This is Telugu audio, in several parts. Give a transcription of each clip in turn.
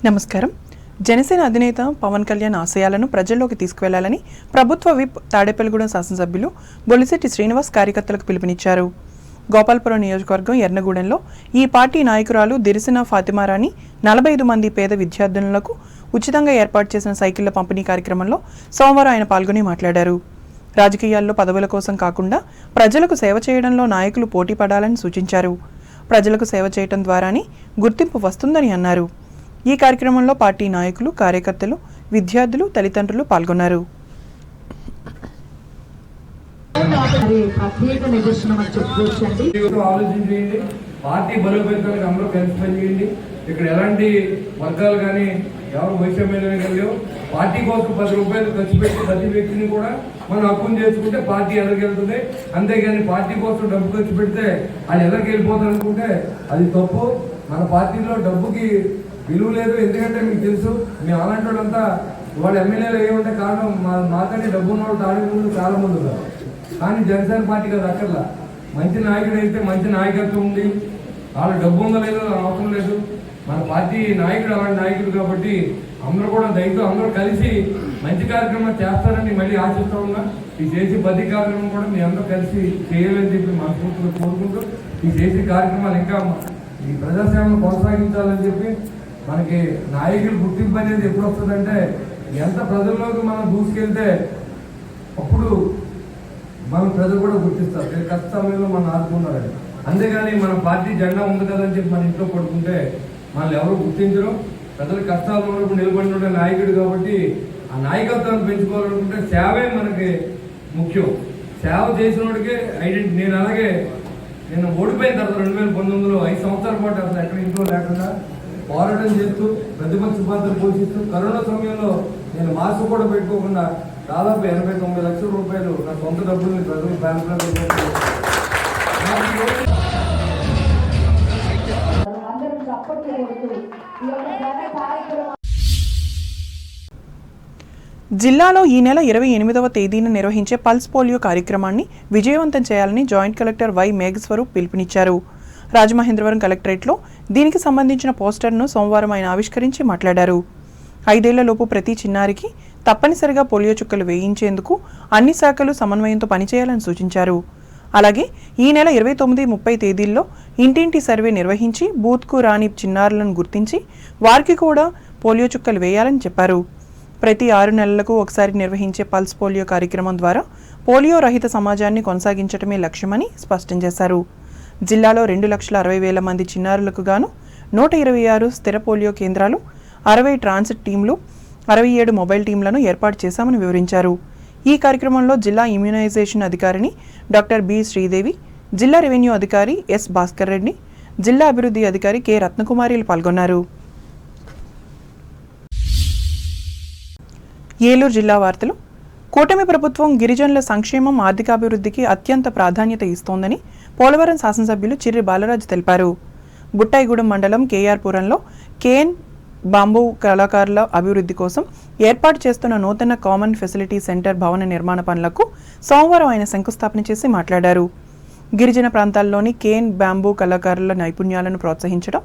నమస్కారం. జనసేన అధినేత పవన్ కళ్యాణ్ ఆశయాలను ప్రజల్లోకి తీసుకువెళ్లాలని ప్రభుత్వ విప్ తాడేపల్లిగూడెం శాసనసభ్యులు బొలిశెట్టి శ్రీనివాస్ కార్యకర్తలకు పిలుపునిచ్చారు. గోపాల్పురం నియోజకవర్గం ఎర్నగూడెంలో ఈ పార్టీ నాయకురాలు దిరిసిన ఫాతిమారాణి 45 మంది పేద విద్యార్థినులకు ఉచితంగా ఏర్పాటు చేసిన సైకిళ్ల పంపిణీ కార్యక్రమంలో సోమవారం ఆయన పాల్గొని మాట్లాడారు. రాజకీయాల్లో పదవుల కోసం కాకుండా ప్రజలకు సేవ చేయడంలో నాయకులు పోటీ పడాలని సూచించారు. ప్రజలకు సేవ చేయడం ద్వారానే గుర్తింపు వస్తుందని అన్నారు. ఈ కార్యక్రమంలో పార్టీ నాయకులు, కార్యకర్తలు, విద్యార్థులు, తల్లిదండ్రులు పాల్గొన్నారు. పార్టీ బలోపేతానికి అందరూ కలిసి పనిచేయండి. ఇక్కడ ఎలాంటి వర్గాలు కానీ ఎవరు వైషమ్యాలు కానీ పార్టీ కోసం 10 రూపాయలు ఖర్చు పెట్టి ప్రతి వ్యక్తిని కూడా మనం హక్కును చేసుకుంటే పార్టీ ఎదరికెళ్తుంది. అంతేగాని పార్టీ కోసం డబ్బు ఖర్చు పెడితే అది ఎదరికెళ్ళిపోతుంది అనుకుంటే అది తప్పు. మన పార్టీలో డబ్బుకి విలువ లేదు. ఎందుకంటే మీకు తెలుసు, మీ అలాంటి వాళ్ళంతా వాళ్ళ ఎమ్మెల్యేలు ఏమంటే కారణం మాకంటే డబ్బు ఉన్న వాళ్ళు తాడే ముందు చాలా మంది ఉన్నారు. కానీ జనసేన పార్టీ కదా అక్కర్లా. మంచి నాయకుడు అయితే మంచి నాయకత్వం ఉంది, వాళ్ళ డబ్బు ఉందో లేదో అవసరం లేదు. మన పార్టీ నాయకుడు అలాంటి నాయకుడు కాబట్టి అందరూ కూడా దయతో అందరూ కలిసి మంచి కార్యక్రమం చేస్తారని మళ్ళీ ఆశిస్తూ ఉన్నా. ఈ చేసి బద్దీ కార్యక్రమం కూడా మీ అందరూ కలిసి చేయాలని చెప్పి మనస్ఫూర్తిగా కోరుకుంటూ ఈ చేసే కార్యక్రమాలు ఇంకా ఈ ప్రజాసేవను కొనసాగించాలని చెప్పి మనకి నాయకులు గుర్తింపు అనేది ఎప్పుడు వస్తుందంటే ఎంత ప్రజల్లోకి మనం దూసుకెళ్తే అప్పుడు మన ప్రజలు కూడా గుర్తిస్తారు. కష్ట సమయంలో మనం ఆదుకున్నారని. అంతేగాని మన పార్టీ జెండా ఉంది కదని చెప్పి మన ఇంట్లో పడుకుంటే మనల్ని ఎవరు గుర్తించరు. ప్రజలు కష్టాలు ఉన్నప్పుడు నిలబడిన నాయకుడు కాబట్టి ఆ నాయకత్వాన్ని పెంచుకోవాలనుకుంటే సేవే మనకి ముఖ్యం. సేవ చేసిన వాడికే ఐడెంటిటీ. నేను ఓడిపోయిన తర్వాత 2019లో 5 సంవత్సరాల పాటు అసలు ఎక్కడ ఇంట్లో లేకుండా పోరాటం చేస్తూ ప్రతిపక్ష పాత్ర పోషిస్తూ కరోనా సమయంలో నేను మాస్క్ కూడా పెట్టుకోకుండా దాదాపు 89 లక్షల రూపాయలు నా సొంత డబ్బుల్ని ప్రజలు బ్యాంకులో జిల్లాలో ఈ నెల 28వ తేదీన నిర్వహించే పల్స్ పోలియో కార్యక్రమాన్ని విజయవంతం చేయాలని జాయింట్ కలెక్టర్ వై మేఘస్వరూప్ పిలుపునిచ్చారు. రాజమహేంద్రవరం కలెక్టరేట్లో దీనికి సంబంధించిన పోస్టర్ను సోమవారం ఆయన ఆవిష్కరించి మాట్లాడారు. 5 ఏళ్లలోపు ప్రతి చిన్నారికి తప్పనిసరిగా పోలియో చుక్కలు వేయించేందుకు అన్ని శాఖలు సమన్వయంతో పనిచేయాలని సూచించారు. అలాగే ఈ నెల 29, 30 తేదీల్లో ఇంటింటి సర్వే నిర్వహించి బూత్కు రాని చిన్నారులను గుర్తించి వారికి కూడా పోలియో చుక్కలు వేయాలని చెప్పారు. ప్రతి 6 నెలలకు ఒకసారి నిర్వహించే పల్స్ పోలియో కార్యక్రమం ద్వారా పోలియో రహిత సమాజాన్ని కొనసాగించడమే లక్ష్యమని స్పష్టం చేశారు. జిల్లాలో 2,60,000 మంది చిన్నారులకు గాను 126 స్థిర పోలియో కేంద్రాలు, 60 ట్రాన్సిట్ టీంలు, 67 మొబైల్ టీంలను ఏర్పాటు చేశామని వివరించారు. ఈ కార్యక్రమంలో జిల్లా ఇమ్యునైజేషన్ అధికారిని డాక్టర్ బి శ్రీదేవి, జిల్లా రెవెన్యూ అధికారి ఎస్ భాస్కర్ రెడ్డి, జిల్లా అభివృద్ధి అధికారి కె రత్నకుమారిలు పాల్గొన్నారు. ఏలూరు జిల్లా వార్తలు. కూటమి ప్రభుత్వం గిరిజనుల సంక్షేమం, ఆర్థికాభివృద్ధికి అత్యంత ప్రాధాన్యత ఇస్తోందని పోలవరం శాసనసభ్యులు చిర్రి బాలరాజు తెలిపారు. బుట్టాయిగూడెం మండలం కేఆర్పురంలో కేఎన్ బాంబు కళాకారుల అభివృద్ధి కోసం ఏర్పాటు చేస్తున్న నూతన కామన్ ఫెసిలిటీ సెంటర్ భవన నిర్మాణ పనులకు సోమవారం ఆయన శంకుస్థాపన చేసి మాట్లాడారు. గిరిజన ప్రాంతాల్లోని కేఎన్ బాంబు కళాకారుల నైపుణ్యాలను ప్రోత్సహించడం,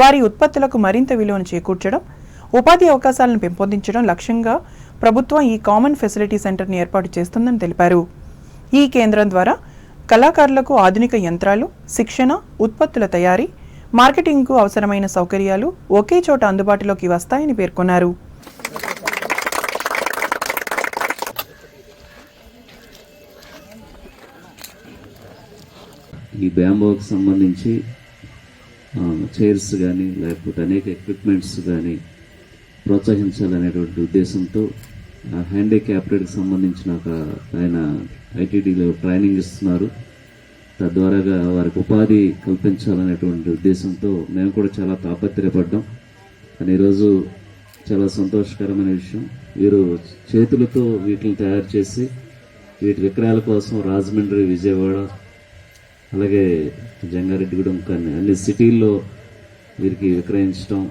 వారి ఉత్పత్తులకు మరింత విలువను చేకూర్చడం, ఉపాధి అవకాశాలను పెంపొందించడం లక్ష్యంగా ప్రభుత్వం ఈ కామన్ ఫెసిలిటీ సెంటర్ని ఏర్పాటు చేస్తుందని తెలిపారు. ఈ కేంద్రం ద్వారా కళాకారులకు ఆధునిక యంత్రాలు, శిక్షణ, ఉత్పత్తుల తయారీ, మార్కెటింగ్కు అవసరమైన సౌకర్యాలు ఒకే చోట అందుబాటులోకి వస్తాయని పేర్కొన్నారు. ఈ బ్యాంబోకి సంబంధించి చైర్స్ కానీ లేకపోతే అనేక ఎక్విప్మెంట్స్ కానీ ప్రోత్సహించాలనేటువంటి ఉద్దేశంతో హ్యాండిక్యాప్టెడ్కి సంబంధించిన ఆయన ఐటీడీలో ట్రైనింగ్ ఇస్తున్నారు. తద్వారాగా వారికి ఉపాధి కల్పించాలనేటువంటి ఉద్దేశంతో మేము కూడా చాలా తాపత్రయపడ్డాం. కానీ ఈరోజు చాలా సంతోషకరమైన విషయం, వీరు చేతులతో వీటిని తయారు చేసి వీటి విక్రయాల కోసం రాజమండ్రి, విజయవాడ, అలాగే జంగారెడ్డిగూడెం కానీ అన్ని సిటీల్లో వీరికి విక్రయించడం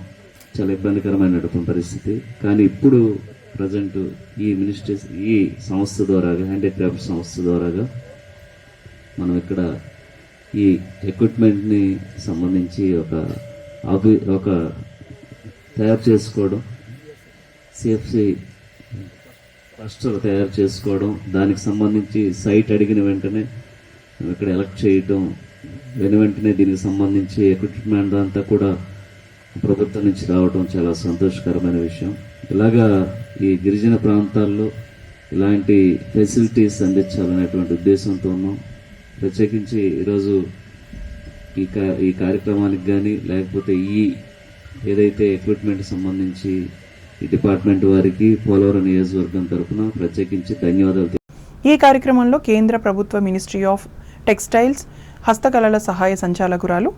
చాలా ఇబ్బందికరమైనటువంటి పరిస్థితి. కానీ ఇప్పుడు ప్రజెంట్ ఈ సంస్థ ద్వారాగా, హ్యాండిక్రాఫ్ట్ సంస్థ ద్వారాగా మనం ఇక్కడ ఈ ఎక్విప్మెంట్ని సంబంధించి ఒక తయారు చేసుకోవడం, సిఎఫ్సి క్లస్టర్ తయారు చేసుకోవడం, దానికి సంబంధించి సైట్ అడిగిన వెంటనే ఇక్కడ ఎలక్ట్ చేయటం, వెంటనే దీనికి సంబంధించి ఎక్విప్మెంట్ అంతా కూడా ప్రభుత్వం నుంచి రావడం చాలా సంతోషకరమైన విషయం. ఇలాగా ఈ గిరిజన ప్రాంతాల్లో ఇలాంటి ఫెసిలిటీస్ అందించాలనేటువంటి ఉద్దేశంతో ఉన్నాం. ప్రత్యేకించి ఈరోజు ఈ కార్యక్రమానికి కానీ లేకపోతే ఏదైతే ఎక్విప్మెంట్ సంబంధించి ఈ డిపార్ట్మెంట్ వారికి పోలవరం నియోజకవర్గం తరఫున ప్రత్యేకించి ధన్యవాదాలు. ఈ కార్యక్రమంలో కేంద్ర ప్రభుత్వ మినిస్ట్రీ ఆఫ్ టెక్స్టైల్స్ హస్తకళల సహాయ సంచాలకురాలు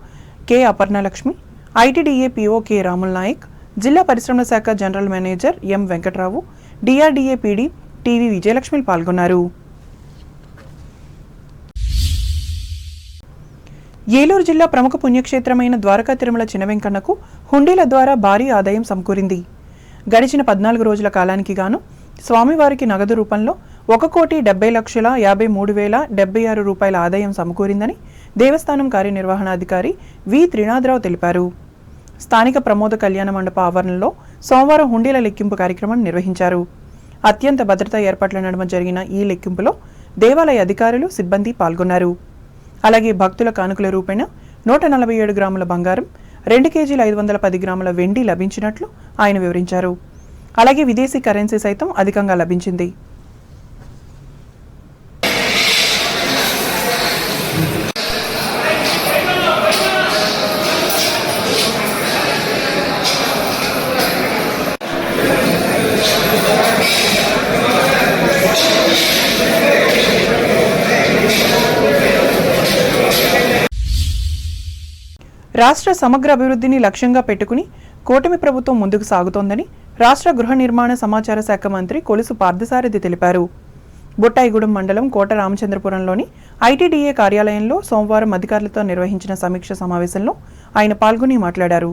K Aparnalakshmi, ITDA PO K Ramul Nayak, జిల్లా పరిశ్రమల శాఖ general manager M Venkatrao, DRDA PD TV Vijayalakshmi పాల్గొన్నారు. ఏలూరు జిల్లా ప్రముఖ పుణ్యక్షేత్రమైన ద్వారకా తిరుమల చినవెంకన్నకు హుండీల ద్వారా భారీ ఆదాయం సమకూరింది. గడిచిన 14 రోజుల కాలానికి గాను స్వామివారికి నగదు రూపంలో 1,70,53,076 రూపాయల ఆదాయం సమకూరిందని దేవస్థానం కార్యనిర్వహణాధికారి వి త్రినాథరావు తెలిపారు. స్థానిక ప్రమోద కళ్యాణ మండప ఆవరణలో సోమవారం హుండీల లెక్కింపు కార్యక్రమం నిర్వహించారు. అత్యంత భద్రతా ఏర్పాట్ల నడుమ జరిగిన ఈ లెక్కింపులో దేవాలయ అధికారులు, సిబ్బంది పాల్గొన్నారు. అలాగే భక్తుల కానుకల రూపేణ 147 గ్రాముల బంగారం, 2 కేజీల 510 గ్రాముల వెండి లభించినట్లు ఆయన వివరించారు. అలాగే విదేశీ కరెన్సీ సైతం అధికంగా లభించింది. రాష్ట్ర సమగ్ర అభివృద్ధిని లక్ష్యంగా పెట్టుకుని కూటమి ప్రభుత్వం ముందుకు సాగుతోందని రాష్ట్ర గృహ నిర్మాణ సమాచార శాఖ మంత్రి కొలుసు పార్థసారథి తెలిపారు. బుట్టాయిగూడెం మండలం కోట రామచంద్రపురంలోని ఐటీడీఏ కార్యాలయంలో సోమవారం అధికారులతో నిర్వహించిన సమీక్ష సమావేశంలో ఆయన పాల్గొని మాట్లాడారు.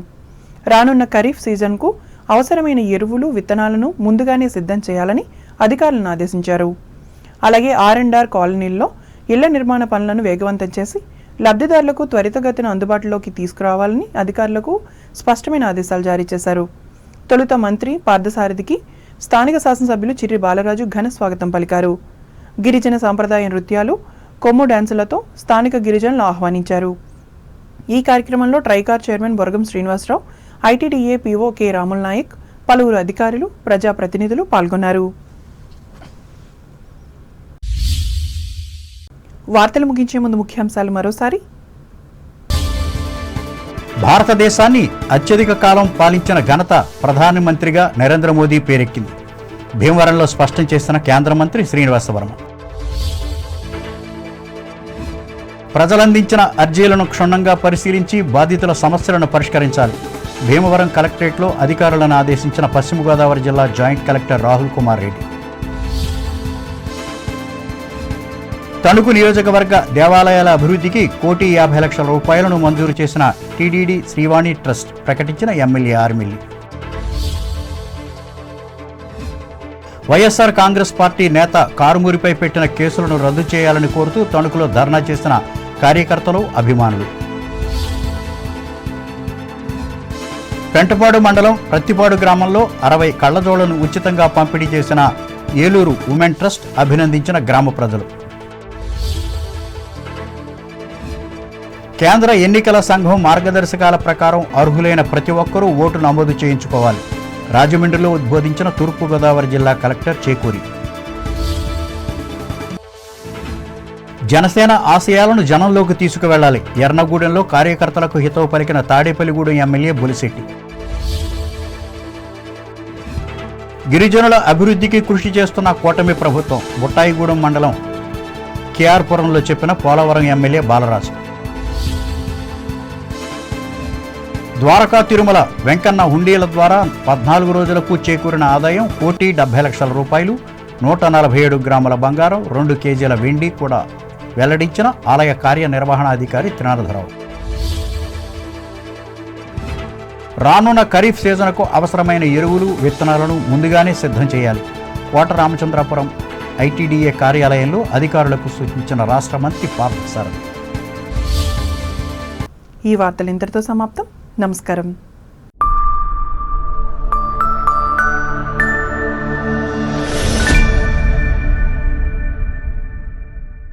రానున్న ఖరీఫ్ సీజన్కు అవసరమైన ఎరువులు, విత్తనాలను ముందుగానే సిద్ధం చేయాలని అధికారులను ఆదేశించారు. అలాగే R&R కాలనీల్లో ఇళ్ల నిర్మాణ పనులను వేగవంతం చేసి లబ్ధిదారులకు త్వరితగతిన అందుబాటులోకి తీసుకురావాలని అధికారులకు స్పష్టమైన ఆదేశాలు జారీ చేశారు. తొలుత మంత్రి పార్థసారథికి స్థానిక శాసనసభ్యులు చిర్రి బాలరాజు ఘన స్వాగతం పలికారు. గిరిజన సాంప్రదాయ నృత్యాలు, కొమ్ము డాన్సులతో స్థానిక గిరిజనులు ఆహ్వానించారు. ఈ కార్యక్రమంలో TRICOR chairman Boragam Srinivasarao, ITDA PO K Ramul Nayak, పలువురు అధికారులు, ప్రజాప్రతినిధులు పాల్గొన్నారు. వార్తలు ముగించే ముందు ముఖ్యాంశాలు మరోసారి. భారతదేశాన్ని అత్యధిక కాలం పాలించిన ఘనత ప్రధానమంత్రిగా నరేంద్ర మోదీ పేరెక్కింది. భీమవరంలో స్పష్టం చేసిన కేంద్ర మంత్రి శ్రీనివాస వర్మ. ప్రజలందించిన అర్జీలను క్షుణ్ణంగా పరిశీలించి బాధితుల సమస్యలను పరిష్కరించాలి. భీమవరం కలెక్టరేట్లో అధికారులను ఆదేశించిన పశ్చిమ గోదావరి జిల్లా జాయింట్ కలెక్టర్ రాహుల్ కుమార్ రెడ్డి. తణుకు నియోజకవర్గ దేవాలయాల అభివృద్ధికి 1,50,00,000 రూపాయలను మంజూరు చేసిన టీడీడీ శ్రీవాణి ట్రస్ట్ ప్రకటించిన ఎమ్మెల్యే ఆర్మిల్లి. వైఎస్ఆర్ కాంగ్రెస్ పార్టీ నేత కారుమూరిపై పెట్టిన కేసులను రద్దు చేయాలని కోరుతూ తణుకులో ధర్నా చేసిన కార్యకర్తలు, అభిమానులు. పెంటపాడు మండలం ప్రత్తిపాడు గ్రామంలో 60 కళ్లజోళ్లను ఉచితంగా పంపిణీ చేసిన ఏలూరు ఉమెన్ ట్రస్ట్ అభినందించిన గ్రామ ప్రజలు. కేంద్ర ఎన్నికల సంఘం మార్గదర్శకాల ప్రకారం అర్హులైన ప్రతి ఒక్కరూ ఓటు నమోదు చేయించుకోవాలి. రాజమండ్రిలో ఉద్బోధించిన తూర్పుగోదావరి జిల్లా కలెక్టర్ చేకూరి. జనసేన ఆశయాలను జనంలోకి తీసుకువెళ్లాలి. ఎర్నగూడెంలో కార్యకర్తలకు హితవు పలికిన తాడేపల్లిగూడెం ఎమ్మెల్యే బొలిశెట్టి. గిరిజనుల అభివృద్ధికి కృషి చేస్తున్న కూటమి ప్రభుత్వం. బుట్టాయిగూడెం మండలం కేఆర్పురంలో చెప్పిన పోలవరం ఎమ్మెల్యే బాలరాజు. ద్వారకా తిరుమల వెంకన్న హుండీల ద్వారా 14 రోజులకు చేకూరిన ఆదాయం 1,70,00,000 రూపాయలు, 147 గ్రాముల బంగారం, 2 కేజీల వెండి కూడా వెల్లడించిన ఆలయ కార్యనిర్వహణాధికారి త్రినాథరావు. రానున్న ఖరీఫ్ సీజన్కు అవసరమైన ఎరువులు, విత్తనాలను ముందుగానే సిద్ధం చేయాలి. కోట రామచంద్రపురం ఐటీడీఏ కార్యాలయంలో అధికారులకు సూచించిన రాష్ట్ర మంత్రి పార్థసారథి. ఈ వార్తలు ఇంతటితో సమాప్తం. నమస్కారం.